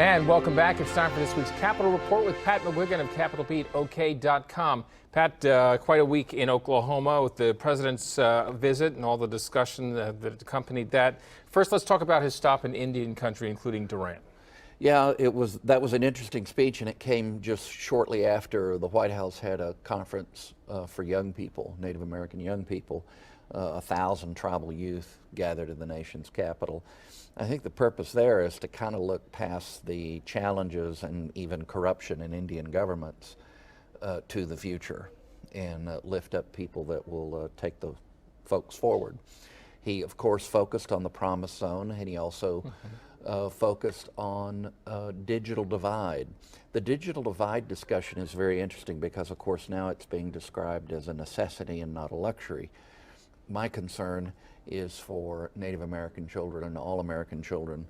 And welcome back. It's time for this week's Capitol Report with Pat McGuigan of CapitolBeatOK.com. Pat, quite a week in Oklahoma with the president's visit and all the discussion that accompanied that. First, let's talk about his stop in Indian country, including Durant. Yeah, that was an interesting speech, and it came just shortly after the White House had a conference for young people, Native American young people. 1,000 tribal youth gathered in the nation's capital. I think the purpose there is to kind of look past the challenges and even corruption in Indian governments to the future and lift up people that will take the folks forward. He, of course, focused on the Promise Zone, and he also focused on digital divide. The digital divide discussion is very interesting because, of course, now it's being described as a necessity and not a luxury. My concern is for Native American children and all American children,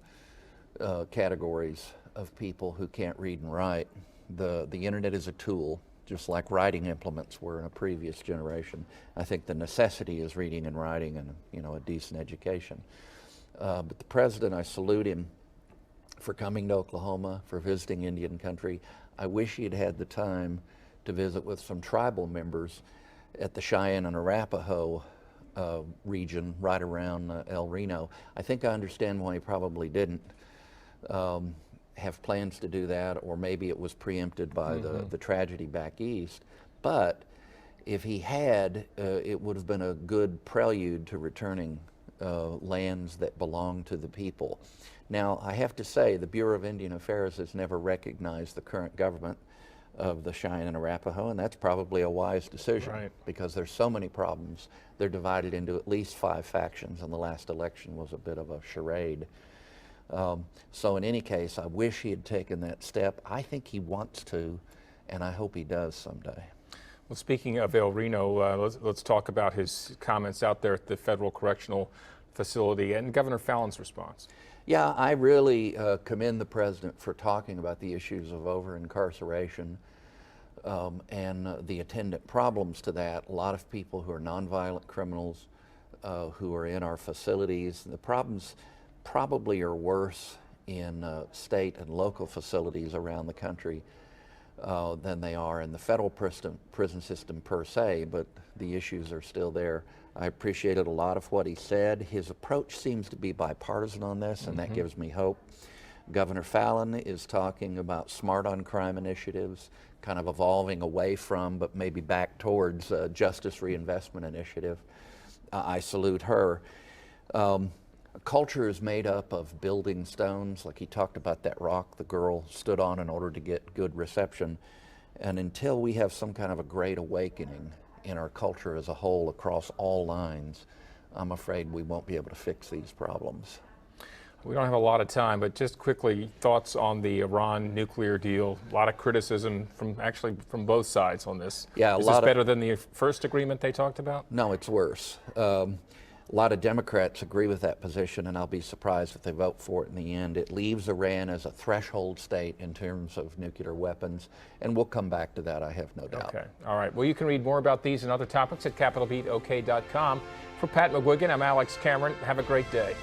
categories of people who can't read and write. The internet is a tool, just like writing implements were in a previous generation. I think the necessity is reading and writing and a decent education. But the president, I salute him for coming to Oklahoma, for visiting Indian country. I wish he had had the time to visit with some tribal members at the Cheyenne and Arapaho region right around El Reno. I think I understand why he probably didn't have plans to do that, or maybe it was preempted by the tragedy back east. But if he had, it would have been a good prelude to returning lands that belong to the people. Now, I have to say, the Bureau of Indian Affairs has never recognized the current government of the Cheyenne and Arapaho, and that's probably a wise decision, right? Because there's so many problems. They're divided into at least 5 factions, and the last election was a bit of a charade. So in any case, I wish he had taken that step. I think he wants to, and I hope he does someday. Well, speaking of El Reno, let's talk about his comments out there at the Federal Correctional Facility and Governor Fallon's response. Yeah, I really commend the president for talking about the issues of over-incarceration and the attendant problems to that. A lot of people who are nonviolent criminals who are in our facilities. The problems probably are worse in state and local facilities around the country than they are in the federal prison system per se, but the issues are still there. I appreciated a lot of what he said. His approach seems to be bipartisan on this, and that gives me hope. Governor Fallon is talking about smart on crime initiatives, kind of evolving away from, but maybe back towards justice reinvestment initiative. I salute her. Culture is made up of building stones, like he talked about that rock the girl stood on in order to get good reception. And until we have some kind of a great awakening in our culture as a whole across all lines, I'm afraid we won't be able to fix these problems. We don't have a lot of time, but just quickly, thoughts on the Iran nuclear deal. A lot of criticism from both sides on this. Yeah, Is this better than the first agreement they talked about? No, it's worse. A lot of Democrats agree with that position, and I'll be surprised if they vote for it in the end. It leaves Iran as a threshold state in terms of nuclear weapons, and we'll come back to that, I have no doubt. Okay. All right. Well, you can read more about these and other topics at CapitolBeatOK.com. For Pat McGuigan, I'm Alex Cameron. Have a great day.